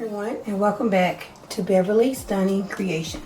everyone, and welcome back to Beverly Stunning Creation.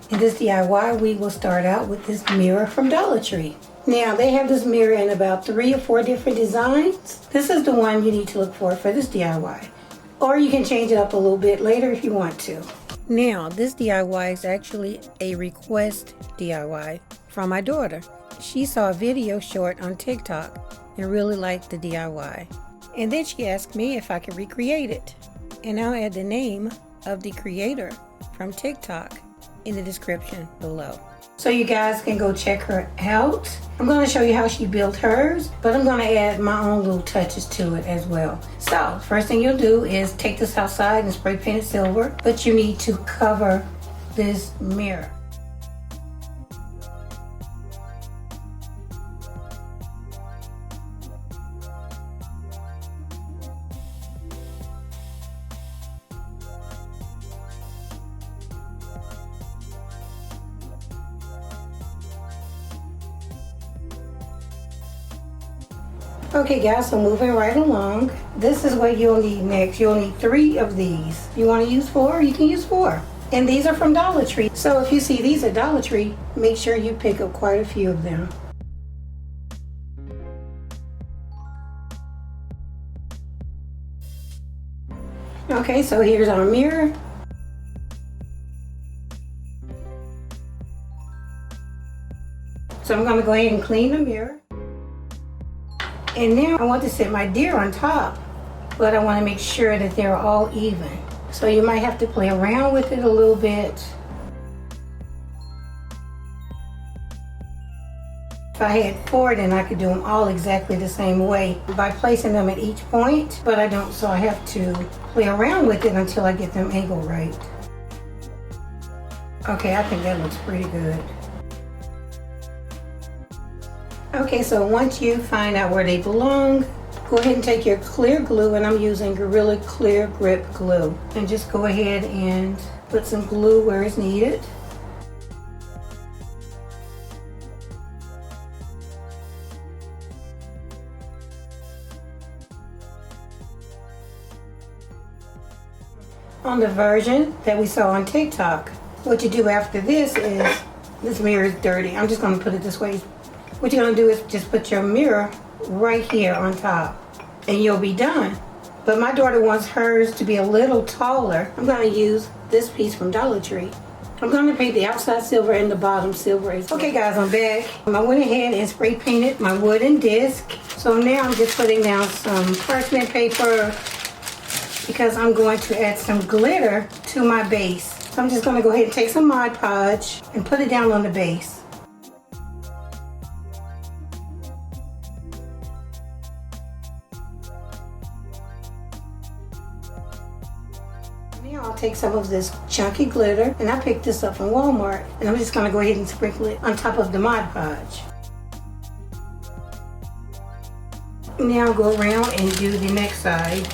In this DIY, we will start out with this mirror from Dollar Tree. Now, they have this mirror in about 3 or 4 different designs. This is the one you need to look for this DIY. Or you can change it up a little bit later if you want to. Now, this DIY is actually a request DIY from my daughter. She saw a video short on TikTok and really liked the DIY. And then she asked me if I could recreate it. And I'll add the name of the creator from TikTok in the description below, so you guys can go check her out. I'm going to show you how she built hers, but I'm going to add my own little touches to it as well. So first thing you'll do is take this outside and spray paint it silver, but you need to cover this mirror. Okay guys, so moving right along, this is what you'll need next. You'll need 3 of these. You want to use 4? You can use 4. And these are from Dollar Tree. So if you see these at Dollar Tree, make sure you pick up quite a few of them. Okay, so here's our mirror. So I'm going to go ahead and clean the mirror. And now I want to set my deer on top, but I want to make sure that they're all even. So you might have to play around with it a little bit. If I had 4, then I could do them all exactly the same way by placing them at each point, but I don't, so I have to play around with it until I get them angled right. Okay, I think that looks pretty good. Okay, so once you find out where they belong, go ahead and take your clear glue, and I'm using Gorilla Clear Grip Glue. And just go ahead and put some glue where it's needed. On the version that we saw on TikTok, what you do after this is, this mirror is dirty. I'm just going to put it this way. What you're going to do is just put your mirror right here on top and you'll be done. But my daughter wants hers to be a little taller. I'm going to use this piece from Dollar Tree. I'm going to paint the outside silver and the bottom silver. Okay guys, I'm back. I went ahead and spray painted my wooden disc. So now I'm just putting down some parchment paper because I'm going to add some glitter to my base. So I'm just going to go ahead and take some Mod Podge and put it down on the base. Now I'll take some of this chunky glitter, and I picked this up from Walmart, and I'm just going to go ahead and sprinkle it on top of the Mod Podge. Now I'll go around and do the next side.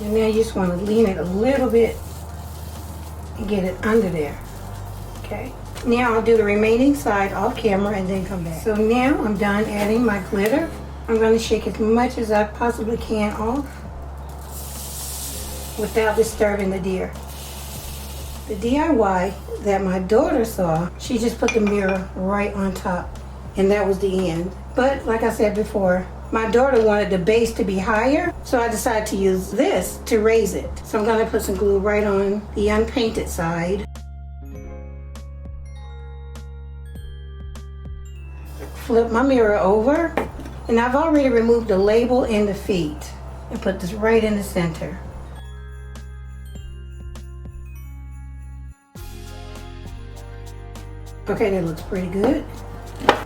And now you just want to lean it a little bit and get it under there. Okay. Now I'll do the remaining side off camera and then come back. So now I'm done adding my glitter. I'm going to shake as much as I possibly can off without disturbing the deer. The DIY that my daughter saw, she just put the mirror right on top, and that was the end. But like I said before, my daughter wanted the base to be higher, so I decided to use this to raise it. So I'm going to put some glue right on the unpainted side. Flip my mirror over, and I've already removed the label and the feet and put this right in the center. Okay, that looks pretty good.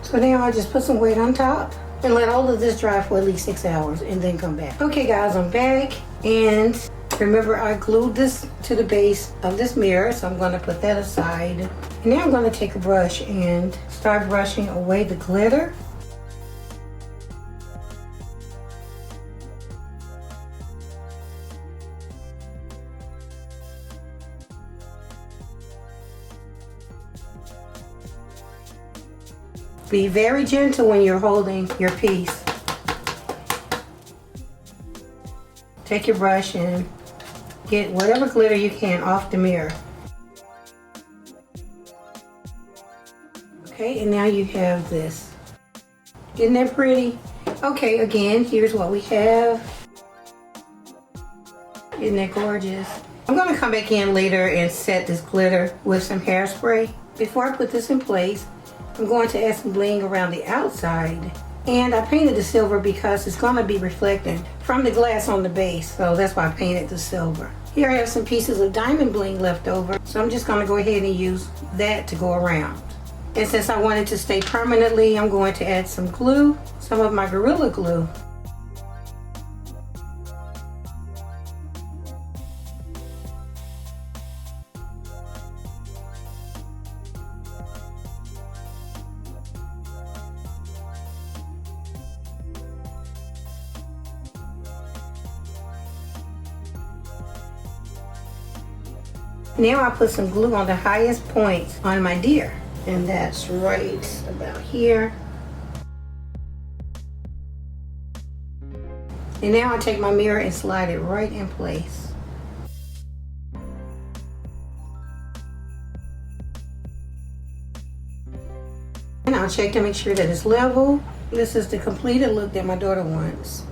So now I just put some weight on top and let all of this dry for at least 6 hours and then come back. Okay guys, I'm back, and remember I glued this to the base of this mirror, so I'm going to put that aside. And now I'm going to take a brush and start brushing away the glitter. Be very gentle when you're holding your piece. Take your brush and get whatever glitter you can off the mirror. Okay, and now you have this. Isn't that pretty? Okay, again, here's what we have. Isn't that gorgeous? I'm gonna come back in later and set this glitter with some hairspray. Before I put this in place, I'm going to add some bling around the outside. And I painted the silver because it's gonna be reflecting from the glass on the base, so that's why I painted the silver. Here I have some pieces of diamond bling left over, so I'm just gonna go ahead and use that to go around. And since I want it to stay permanently, I'm going to add some glue, some of my Gorilla Glue. Now I put some glue on the highest points on my deer, and that's right about here. And now I take my mirror and slide it right in place. And I'll check to make sure that it's level. This is the completed look that my daughter wants.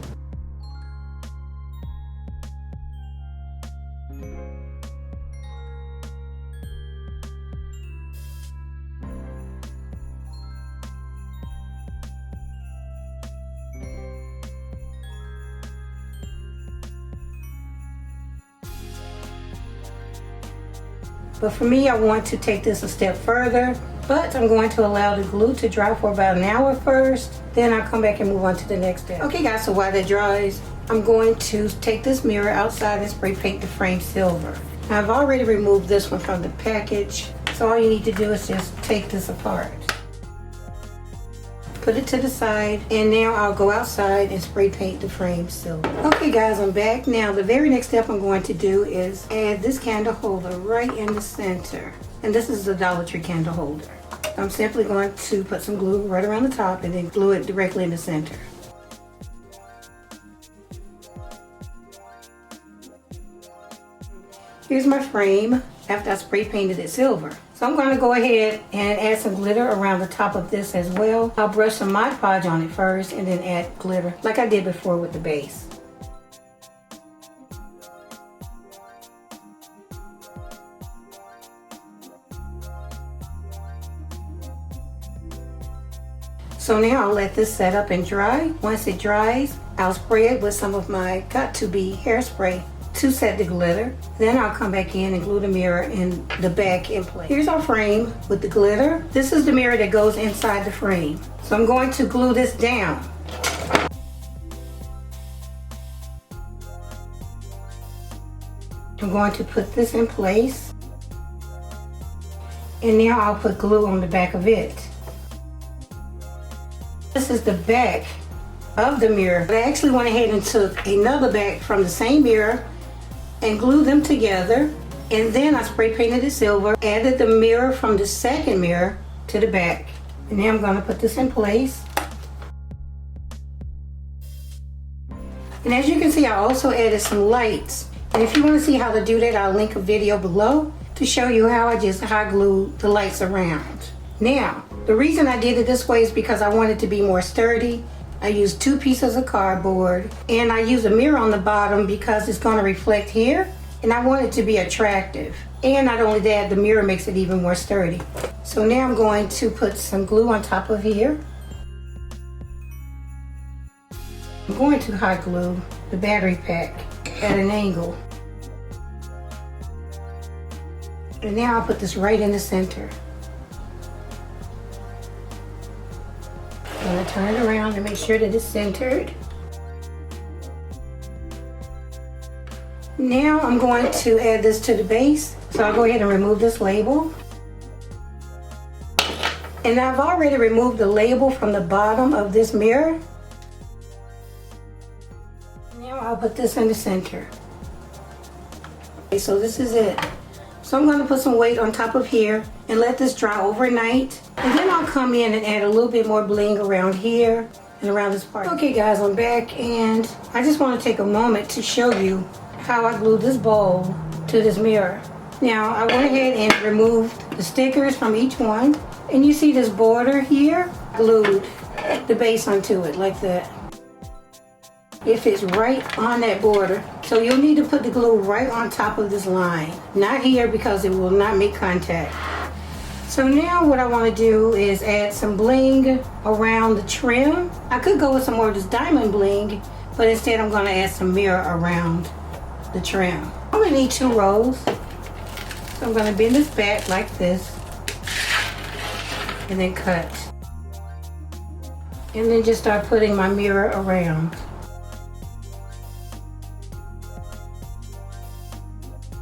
But for me, I want to take this a step further, but I'm going to allow the glue to dry for about an hour first. Then I'll come back and move on to the next step. Okay guys, so while that dries, I'm going to take this mirror outside and spray paint the frame silver. Now, I've already removed this one from the package, so all you need to do is just take this apart. Put it to the side, and now I'll go outside and spray paint the frame silver. Okay guys, I'm back. Now the very next step I'm going to do is add this candle holder right in the center. And this is the Dollar Tree candle holder. I'm simply going to put some glue right around the top and then glue it directly in the center. Here's my frame after I spray painted it silver. So I'm going to go ahead and add some glitter around the top of this as well. I'll brush some Mod Podge on it first and then add glitter like I did before with the base. So now I'll let this set up and dry. Once it dries, I'll spray it with some of my Got To Be hairspray to set the glitter. Then I'll come back in and glue the mirror in the back in place. Here's our frame with the glitter. This is the mirror that goes inside the frame. So I'm going to glue this down. I'm going to put this in place. And now I'll put glue on the back of it. This is the back of the mirror. I actually went ahead and took another back from the same mirror and glued them together, and then I spray painted it silver, added the mirror from the second mirror to the back. And now I'm going to put this in place. And as you can see, I also added some lights. And if you want to see how to do that, I'll link a video below to show you how I just hot glued the lights around. Now, the reason I did it this way is because I wanted it to be more sturdy. I used 2 pieces of cardboard, and I used a mirror on the bottom because it's going to reflect here, and I want it to be attractive. And not only that, the mirror makes it even more sturdy. So now I'm going to put some glue on top of here. I'm going to hot glue the battery pack at an angle. And now I'll put this right in the center. I'm going to turn it around and make sure that it's centered. Now I'm going to add this to the base. So I'll go ahead and remove this label. And I've already removed the label from the bottom of this mirror. Now I'll put this in the center. Okay, so this is it. So I'm going to put some weight on top of here and let this dry overnight. And then I'll come in and add a little bit more bling around here and around this part. Okay guys, I'm back and I just want to take a moment to show you how I glued this bowl to this mirror. Now I went ahead and removed the stickers from each one. And you see this border here? Glued the base onto it like that. It fits right on that border. So you'll need to put the glue right on top of this line. Not here because it will not make contact. So now what I want to do is add some bling around the trim. I could go with some more of this diamond bling, but instead I'm going to add some mirror around the trim. I'm going to need 2 rows. So I'm going to bend this back like this and then cut. And then just start putting my mirror around.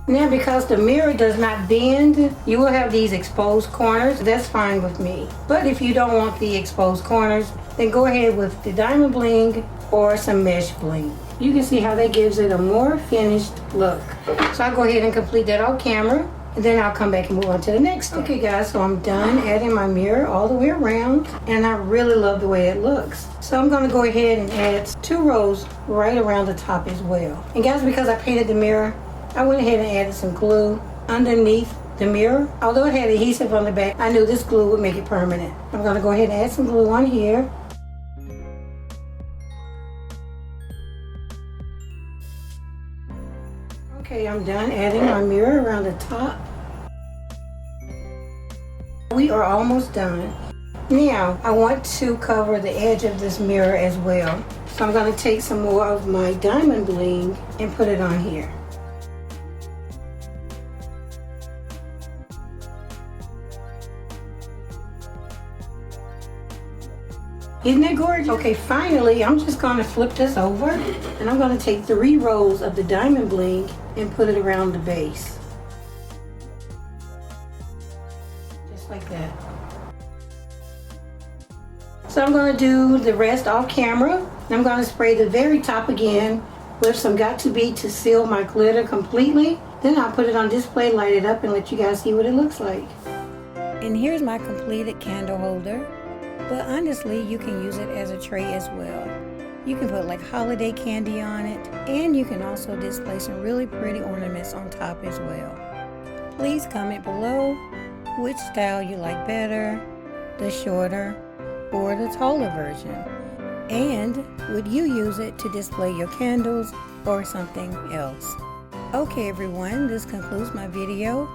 Now because the mirror does not bend, you will have these exposed corners. That's fine with me. But if you don't want the exposed corners, then go ahead with the diamond bling or some mesh bling. You can see how that gives it a more finished look. So I'll go ahead and complete that off camera, and then I'll come back and move on to the next step. Okay guys, so I'm done adding my mirror all the way around, and I really love the way it looks. So I'm going to go ahead and add 2 rows right around the top as well. And guys, because I painted the mirror, I went ahead and added some glue underneath the mirror. Although it had adhesive on the back, I knew this glue would make it permanent. I'm going to go ahead and add some glue on here. Okay, I'm done adding my mirror around the top. We are almost done. Now, I want to cover the edge of this mirror as well. So I'm going to take some more of my diamond bling and put it on here. Isn't that gorgeous? Okay, finally, I'm just going to flip this over and I'm going to take 3 rows of the diamond bling and put it around the base. Just like that. So I'm going to do the rest off camera. I'm going to spray the very top again with some Got To Be to seal my glitter completely. Then I'll put it on display, light it up, and let you guys see what it looks like. And here's my completed candle holder. But honestly, you can use it as a tray as well. You can put like holiday candy on it, and you can also display some really pretty ornaments on top as well. Please comment below which style you like better, the shorter or the taller version. And would you use it to display your candles or something else? Okay everyone, this concludes my video.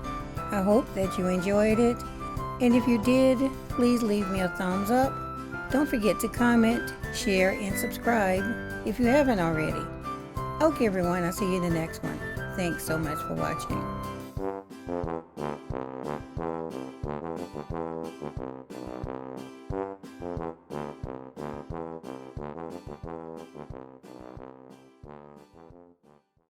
I hope that you enjoyed it. And if you did, please leave me a thumbs up. Don't forget to comment, share, and subscribe if you haven't already. Okay everyone, I'll see you in the next one. Thanks so much for watching.